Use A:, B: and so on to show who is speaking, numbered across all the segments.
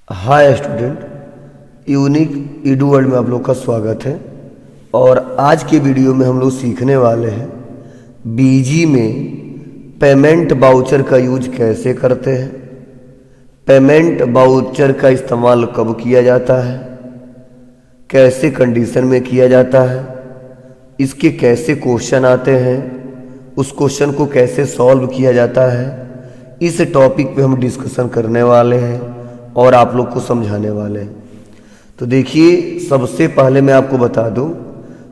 A: Hi student, unique Edu world में आप लोग का स्वागत है। और आज के वीडियो में हम लोग सीखने वाले हैं बीजी में पेमेंट बाउचर का यूज कैसे करते हैं, पेमेंट बाउचर का इस्तेमाल कब किया जाता है, कैसे कंडीशन में किया जाता है, इसके कैसे क्वेश्चन आते हैं, उस क्वेश्चन को कैसे सॉल्व किया जाता है। इस टॉपिक पे हम डिस्कशन करने वाले हैं और आप लोग को समझाने वाले हैं। तो देखिए, सबसे पहले मैं आपको बता दूं,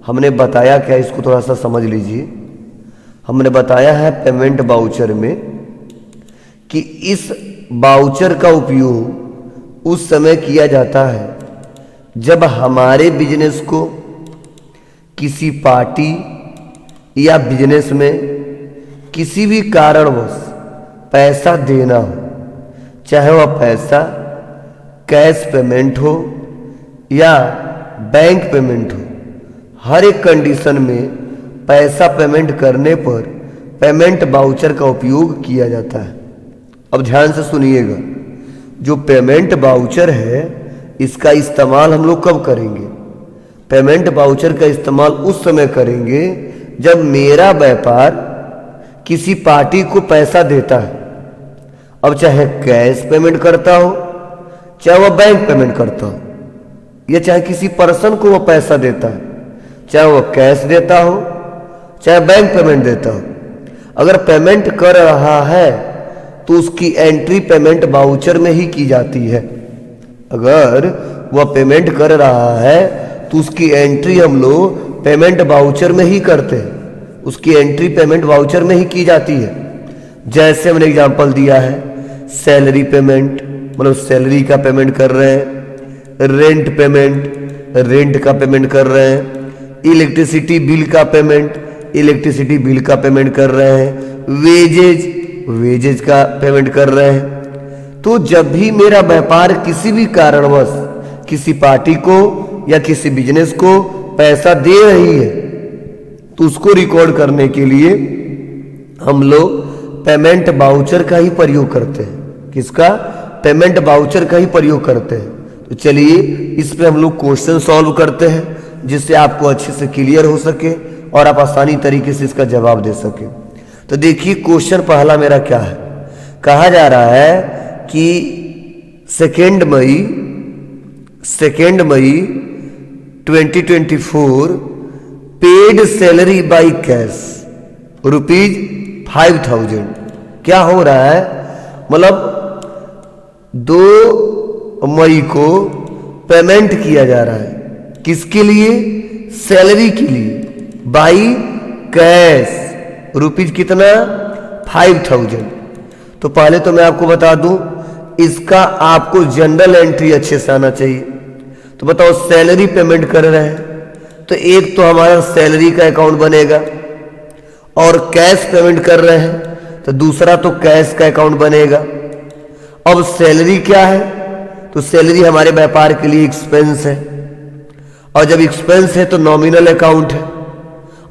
A: हमने बताया क्या, इसको थोड़ा सा समझ लीजिए। हमने बताया है पेमेंट बाउचर में कि इस बाउचर का उपयोग उस समय किया जाता है जब हमारे बिजनेस को किसी पार्टी या बिजनेस में किसी भी कारणवश पैसा देना हो, चाहे वह पैसा कैश पेमेंट हो या बैंक पेमेंट हो। हर एक कंडीशन में पैसा पेमेंट करने पर पेमेंट बाउचर का उपयोग किया जाता है। अब ध्यान से सुनिएगा, जो पेमेंट बाउचर है इसका इस्तेमाल हम लोग कब करेंगे? पेमेंट बाउचर का इस्तेमाल उस समय करेंगे जब मेरा व्यापार किसी पार्टी को पैसा देता है। अब चाहे कैश पेमेंट करता हो, चाहे वह बैंक पेमेंट करता हो, या चाहे किसी पर्सन को वह पैसा देता है, चाहे वह कैश देता हो, चाहे बैंक पेमेंट देता हो, अगर पेमेंट कर रहा है तो उसकी एंट्री पेमेंट बाउचर में ही की जाती है। अगर वह पेमेंट कर रहा है तो उसकी एंट्री हम लोग पेमेंट बाउचर में ही करते हैं, उसकी एंट्री पेमेंट बाउचर में ही की जाती है। जैसे हमने एग्जांपल दिया है, सैलरी पेमेंट, मतलब सैलरी का पेमेंट कर रहे हैं, रेंट पेमेंट, रेंट का पेमेंट कर रहे हैं, इलेक्ट्रिसिटी बिल का पेमेंट, इलेक्ट्रिसिटी बिल का पेमेंट कर रहे हैं, वेजेज, वेजेज का पेमेंट कर रहे हैं। तो जब भी मेरा व्यापार किसी भी कारणवश किसी पार्टी को या किसी बिजनेस को पैसा दे रही है तो उसको रिकॉर्ड करने के लिए हम लोग पेमेंट बाउचर का ही प्रयोग करते हैं। किसका? पेमेंट बाउचर का ही प्रयोग करते हैं। तो चलिए इस पे हम लोग क्वेश्चन सॉल्व करते हैं जिससे आपको अच्छे से क्लियर हो सके और आप आसानी तरीके से इसका जवाब दे सके। तो देखिए, क्वेश्चन पहला मेरा क्या है। कहा जा रहा है कि 2 मई 2024 पेड सैलरी बाई कैश ₹5000। क्या हो रहा है? मतलब 2 मई को पेमेंट किया जा रहा है। किसके लिए? सैलरी के लिए, बाई कैश। रुपीज कितना? 5000। तो पहले तो मैं आपको बता दूं, इसका आपको जनरल एंट्री अच्छे से आना चाहिए। तो बताओ, सैलरी पेमेंट कर रहे हैं तो एक तो हमारा सैलरी का अकाउंट बनेगा, और कैश पेमेंट कर रहे हैं तो दूसरा तो कैश का अकाउंट बनेगा। अब सैलरी क्या है? तो सैलरी हमारे व्यापार के लिए एक्सपेंस है, और जब एक्सपेंस है तो नॉमिनल अकाउंट है,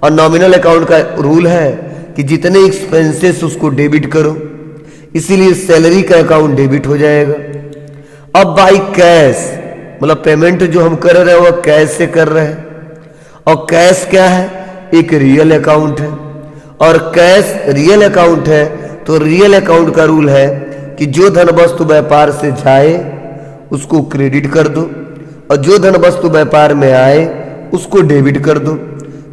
A: और नॉमिनल अकाउंट का रूल है कि जितने एक्सपेंसेस उसको डेबिट करो, इसीलिए सैलरी का अकाउंट डेबिट हो जाएगा। अब बाई कैश, मतलब पेमेंट जो हम कर रहे हैं वह कैश से कर रहे हैं, और कैश क्या है? एक रियल अकाउंट है, और कैश रियल अकाउंट है तो रियल अकाउंट का रूल है कि जो धन वस्तु व्यापार से जाए उसको क्रेडिट कर दो, और जो धन वस्तु व्यापार में आए उसको डेबिट कर दो।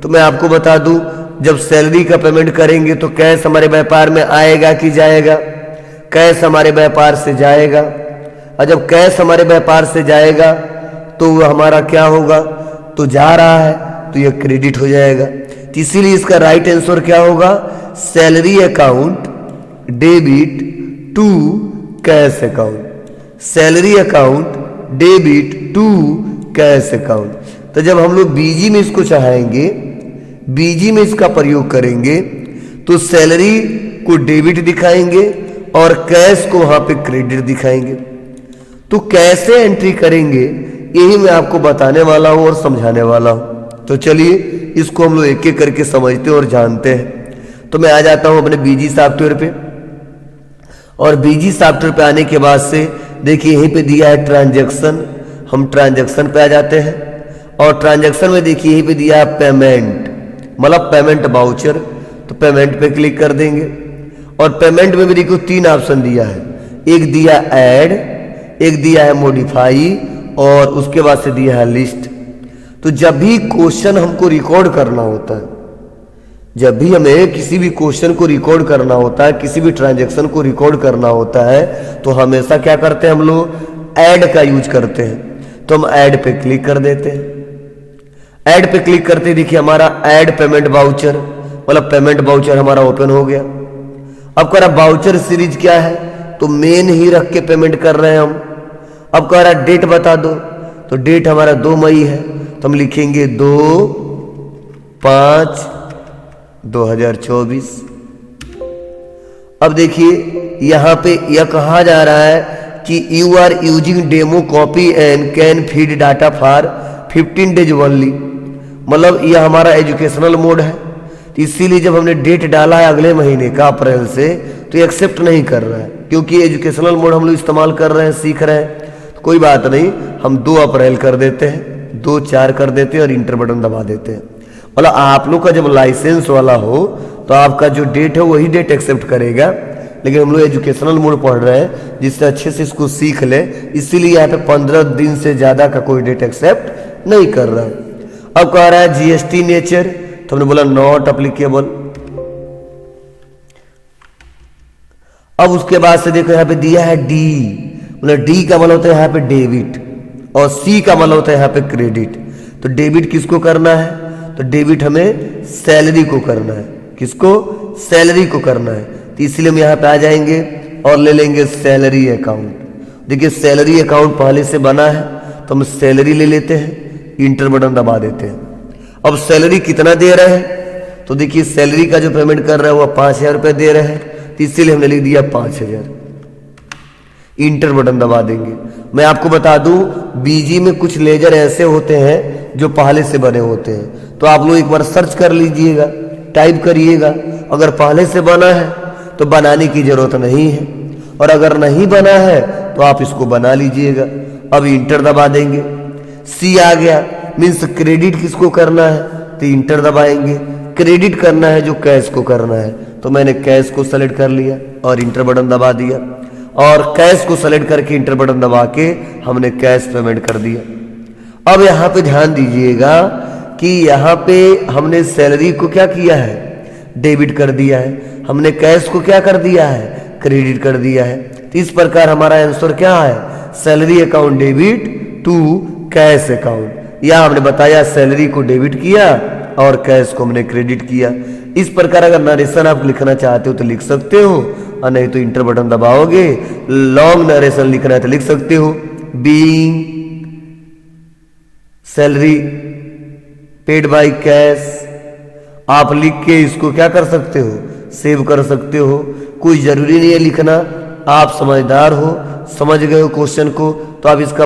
A: तो मैं आपको बता दूं, जब सैलरी का पेमेंट करेंगे तो कैश हमारे व्यापार में आएगा कि जाएगा? कैश हमारे व्यापार से जाएगा, और जब कैश हमारे व्यापार से जाएगा तो वह हमारा क्या होगा? तो जा रहा है तो यह क्रेडिट हो जाएगा। तो इसीलिए इसका राइट आंसर क्या होगा? Salary account debit to cash account. Salary account debit to cash account. तो जब हम लोग बीजी में इसको चाहेंगे, बीजी में इसका प्रयोग करेंगे तो सैलरी को डेबिट दिखाएंगे और कैश को वहां पे क्रेडिट दिखाएंगे। तो कैसे एंट्री करेंगे यही मैं आपको बताने वाला हूं और समझाने वाला हूं। तो चलिए इसको हम लोग एक एक करके समझते और जानते हैं। तो मैं आ जाता हूं अपने बीजी सॉफ्टवेयर पे, और बीजी सॉफ्टवेयर पे आने के बाद से देखिए यहीं पे दिया है ट्रांजैक्शन, हम ट्रांजैक्शन पे आ जाते हैं और ट्रांजैक्शन में देखिए यहीं पे दिया है पेमेंट, मतलब पेमेंट बाउचर, तो पेमेंट पे क्लिक कर देंगे और पेमेंट में भी देखो 3 ऑप्शन दिया है, एक दिया ऐड, एक दिया है मॉडिफाई और उसके बाद से दिया है लिस्ट। तो जब भी क्वेश्चन हमको रिकॉर्ड करना होता है, जब भी हमें किसी भी क्वेश्चन को रिकॉर्ड करना होता है, किसी भी ट्रांजैक्शन को रिकॉर्ड करना होता है, तो हमेशा क्या करते हैं हम लोग, ऐड का यूज करते हैं। तो हम ऐड पे क्लिक कर देते हैं। ऐड पे क्लिक करते देखिए हमारा ऐड पेमेंट बाउचर, मतलब पेमेंट बाउचर हमारा ओपन हो गया। अब कह रहा बाउचर सीरीज क्या है, तो मेन ही रख के पेमेंट कर रहे हैं हम। अब कह रहा डेट बता दो, तो डेट हमारा 2 मई है, तो हम लिखेंगे 2/5/2024। अब देखिए यहां पे यह कहा जा रहा है कि you are using demo copy and can feed data for 15 days only, मतलब यह हमारा एजुकेशनल मोड है। तो इसीलिए जब हमने डेट डाला है अगले महीने का अप्रैल से, तो ये एक्सेप्ट नहीं कर रहा है, क्योंकि एजुकेशनल मोड हम लोग इस्तेमाल कर रहे हैं, सीख रहे हैं। तो कोई बात नहीं, हम 2 अप्रैल कर देते हैं, 2/4 कर देते हैं और इंटर बटन दबा देते हैं। मतलब आप लोग का जब लाइसेंस वाला हो तो आपका जो डेट है वही डेट एक्सेप्ट करेगा, लेकिन हम लोग एजुकेशनल मोड पढ़ रहे हैं जिससे अच्छे से इसको सीख ले, इसीलिए यहाँ पे 15 दिन से ज्यादा का कोई डेट एक्सेप्ट नहीं कर रहा है। अब कह रहा है जीएसटी नेचर, तो हमने बोला नॉट अप्लीकेबल। अब उसके बाद से देखो यहाँ पे दिया है डी, मतलब डी का मतलब होता है यहाँ पे डेबिट और सी का मतलब होता है यहाँ पे क्रेडिट। तो डेबिट किसको करना है, तो डेबिट हमें सैलरी को करना है, किसको, सैलरी को करना है। तो इसलिए हम यहाँ पे आ जाएंगे और ले लेंगे सैलरी अकाउंट। देखिए सैलरी अकाउंट पहले से बना है, तो हम सैलरी ले लेते हैं, इंटर बटन दबा देते हैं। अब सैलरी कितना दे रहे हैं, तो देखिए सैलरी का जो पेमेंट कर रहे हैं वो 5,000 रुपये दे रहे हैं, तो इसीलिए हमने लिख दिया 5,000, इंटर बटन दबा देंगे। मैं आपको बता दूं बीजी में कुछ लेजर ऐसे होते हैं जो पहले से बने होते हैं, तो आप लोग एक बार सर्च कर लीजिएगा, टाइप करिएगा। अगर पहले से बना है तो बनाने की जरूरत नहीं है, और अगर नहीं बना है तो आप इसको बना लीजिएगा। अब इंटर दबा देंगे, सी आ गया, मीन्स क्रेडिट किसको करना है, तो इंटर दबाएंगे। क्रेडिट करना है जो कैश को करना है, तो मैंने कैश को सेलेक्ट कर लिया और इंटर बटन दबा दिया, और कैश को सेलेक्ट करके इंटर बटन दबा के हमने कैश पेमेंट कर दिया। अब यहाँ पे ध्यान दीजिएगा कि यहाँ पे हमने सैलरी को क्या किया है, डेबिट कर दिया है, हमने कैश को क्या कर दिया है, क्रेडिट कर दिया है। तो इस प्रकार हमारा आंसर क्या है, salary account debit to cash account. या हमने बताया सैलरी को डेबिट किया और कैश को हमने क्रेडिट किया। इस प्रकार अगर नरेशन आप लिखना चाहते हो तो लिख सकते हो, और नहीं तो इंटर बटन दबाओगे। लॉन्ग नरेशन लिखना है तो लिख सकते हो, being salary paid by cash. आप लिख के इसको क्या कर सकते हो, सेव कर सकते हो। कोई जरूरी नहीं है लिखना, आप समझदार हो, समझ गए हो क्वेश्चन को, तो आप इसका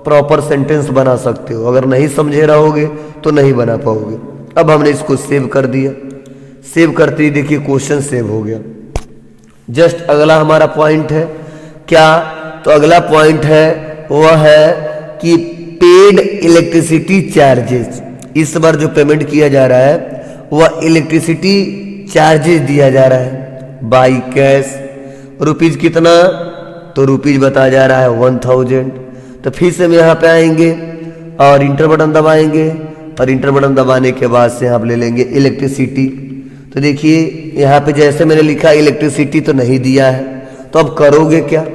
A: प्रॉपर सेंटेंस बना सकते हो। अगर नहीं समझे रहोगे तो नहीं बना पाओगे। अब हमने इसको सेव कर दिया, सेव करते ही देखिए क्वेश्चन सेव हो गया। जस्ट अगला हमारा पॉइंट है क्या, तो अगला पॉइंट है वह है कि पेड इलेक्ट्रिसिटी चार्जेस। इस बार जो पेमेंट किया जा रहा है वह इलेक्ट्रिसिटी चार्जेस दिया जा रहा है बाई कैश। रुपीज कितना, तो रुपीज बताया जा रहा है 1000। तो फिर से हम यहाँ पे आएंगे और इंटर बटन दबाएंगे, और इंटर बटन दबाने के बाद से आप ले लेंगे इलेक्ट्रिसिटी। तो देखिए यहाँ पे जैसे मैंने लिखा इलेक्ट्रिसिटी तो नहीं दिया है, तो अब करोगे क्या,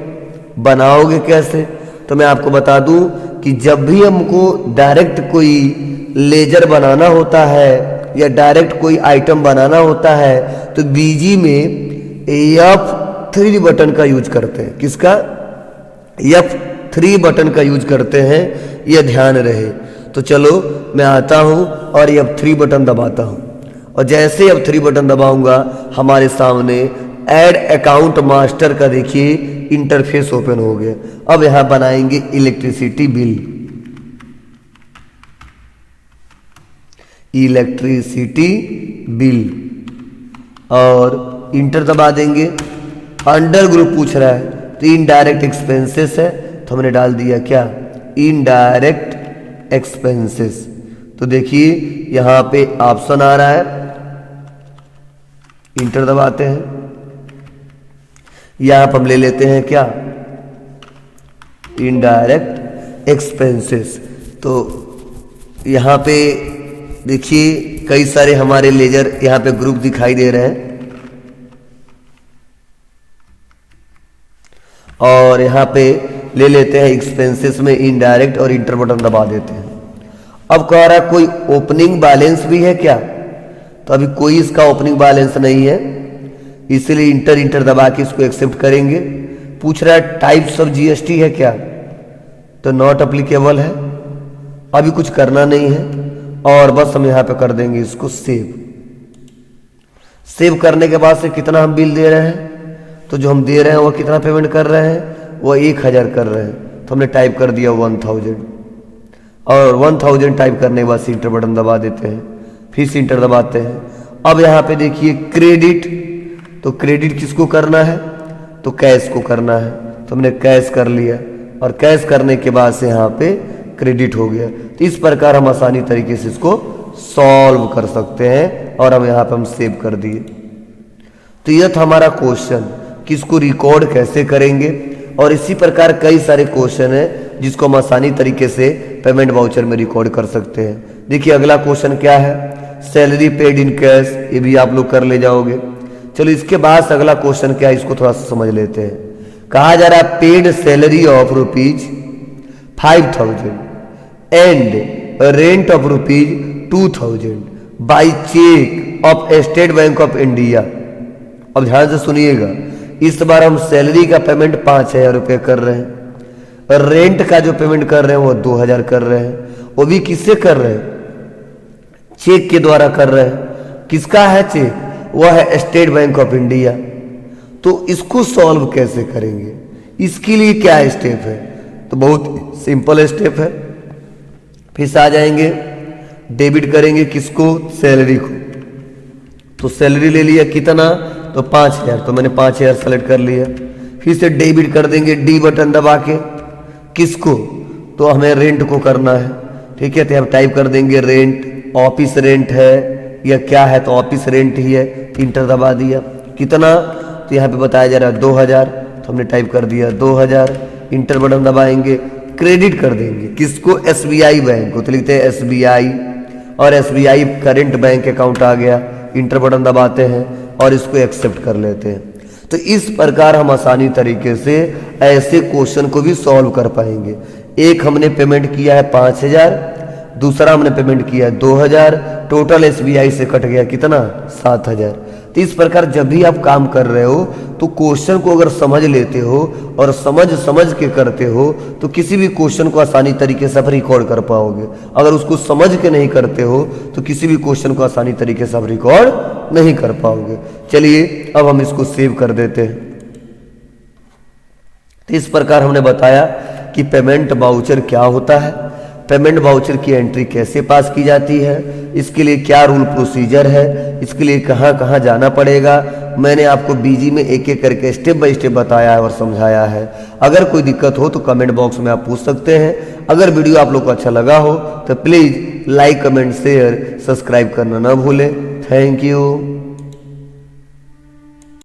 A: बनाओगे कैसे। तो मैं आपको बता दूं कि जब भी हमको डायरेक्ट कोई लेजर बनाना होता है या डायरेक्ट कोई आइटम बनाना होता है, तो बीजी में F3 बटन का यूज करते हैं। किसका, F3 बटन का यूज करते हैं, यह ध्यान रहे। तो चलो मैं आता हूं और F3 बटन दबाता हूं, और जैसे F3 बटन दबाऊंगा हमारे सामने ऐड अकाउंट मास्टर का देखिए इंटरफेस ओपन हो गया। अब यहां बनाएंगे इलेक्ट्रिसिटी बिल, इलेक्ट्रिसिटी बिल, और इंटर दबा देंगे। अंडर ग्रुप पूछ रहा है तो इनडायरेक्ट एक्सपेंसेस है, तो हमने डाल दिया क्या, इनडायरेक्ट एक्सपेंसेस। तो देखिए यहां पे ऑप्शन आ रहा है, इंटर दबाते हैं, यहां पर हम ले लेते हैं क्या, इनडायरेक्ट एक्सपेंसेस। तो यहां पे देखिए कई सारे हमारे लेजर यहां पे ग्रुप दिखाई दे रहे हैं, और यहां पे ले लेते हैं एक्सपेंसेस में इनडायरेक्ट और इंटर बटन दबा देते हैं। अब कह रहा है कोई ओपनिंग बैलेंस भी है क्या, तो अभी कोई इसका ओपनिंग बैलेंस नहीं है, इसलिए इंटर दबा के इसको एक्सेप्ट करेंगे। पूछ रहा है टाइप्स ऑफ जीएसटी है क्या, तो नॉट अप्लीकेबल है, अभी कुछ करना नहीं है, और बस हम यहां पे कर देंगे इसको सेव। सेव करने के बाद से कितना हम बिल दे रहे हैं, तो जो हम दे रहे हैं वो कितना पेमेंट कर रहे हैं, वो 1000 कर रहे हैं, तो हमने टाइप कर दिया 1000, और 1000 टाइप करने के बाद से इंटर बटन दबा देते हैं, फिर से इंटर दबाते हैं। अब यहाँ पे देखिए क्रेडिट, तो क्रेडिट किसको करना है, तो कैश को करना है, तो हमने कैश कर लिया, और कैश करने के बाद से यहाँ पे क्रेडिट हो गया। तो इस प्रकार हम आसानी तरीके से इसको सॉल्व कर सकते हैं, और हम यहाँ पे हम सेव कर दिए। तो यह था हमारा क्वेश्चन कि इसको रिकॉर्ड कैसे करेंगे, और इसी प्रकार कई सारे क्वेश्चन है जिसको हम आसानी तरीके से पेमेंट वाउचर में रिकॉर्ड कर सकते हैं। देखिए अगला क्वेश्चन क्या है, सैलरी पेड इन कैश, ये भी आप लोग कर ले जाओगे। चलो इसके बाद अगला क्वेश्चन क्या है, इसको थोड़ा सा समझ लेते हैं। कहा जा रहा है paid salary of ₹5000 and rent of ₹2000 by cheque of State Bank of India. अब ध्यान से सुनिएगा, इस बार हम सैलरी का पेमेंट 5000 रुपये कर रहे हैं, और रेंट का जो पेमेंट कर रहे हैं वो 2000 कर रहे हैं, वो भी किससे कर रहे हैं, चेक के द्वारा कर रहे हैं। किसका है चेक, वह है स्टेट बैंक ऑफ इंडिया। तो इसको सॉल्व कैसे करेंगे, इसके लिए क्या स्टेप है, तो बहुत सिंपल स्टेप है। फिर से आ जाएंगे, डेबिट करेंगे किसको, सैलरी को, तो सैलरी ले लिया कितना, तो 5000, तो मैंने 5000 सेलेक्ट कर लिया। फिर से डेबिट कर देंगे डी बटन दबा के, किसको, तो हमें रेंट को करना है, ठीक है। तो हम टाइप कर देंगे रेंट, ऑफिस रेंट है या क्या है, तो ऑफिस रेंट ही है, इंटर दबा दिया। कितना, तो यहाँ पे बताया जा रहा है 2000, तो हमने टाइप कर दिया 2000, इंटर बटन दबाएंगे। क्रेडिट कर देंगे किसको, एसबीआई बैंक को, तो लिखते हैं एसबीआई, और एसबीआई करंट बैंक अकाउंट आ गया, इंटर बटन दबाते हैं और इसको एक्सेप्ट कर लेते हैं। तो इस प्रकार हम आसानी तरीके से ऐसे क्वेश्चन को भी सॉल्व कर पाएंगे। एक हमने पेमेंट किया है 5000, दूसरा हमने पेमेंट किया है 2000, टोटल एसबीआई से कट गया कितना, 7000। तो इस प्रकार जब भी आप काम कर रहे हो तो क्वेश्चन को अगर समझ लेते हो और समझ के करते हो तो किसी भी क्वेश्चन को आसानी तरीके से आप रिकॉर्ड कर पाओगे। अगर उसको समझ के नहीं करते हो तो किसी भी क्वेश्चन को आसानी तरीके से आप रिकॉर्ड नहीं कर पाओगे। चलिए अब हम इसको सेव कर देते हैं। तो इस प्रकार हमने बताया कि पेमेंट वाउचर क्या होता है, पेमेंट वाउचर की एंट्री कैसे पास की जाती है, इसके लिए क्या रूल प्रोसीजर है, इसके लिए कहाँ कहाँ जाना पड़ेगा। मैंने आपको बीजी में एक एक करके स्टेप बाय स्टेप बताया है और समझाया है। अगर कोई दिक्कत हो तो कमेंट बॉक्स में आप पूछ सकते हैं। अगर वीडियो आप लोग को अच्छा लगा हो तो please like, comment, share, subscribe करना ना भूलें। Thank you.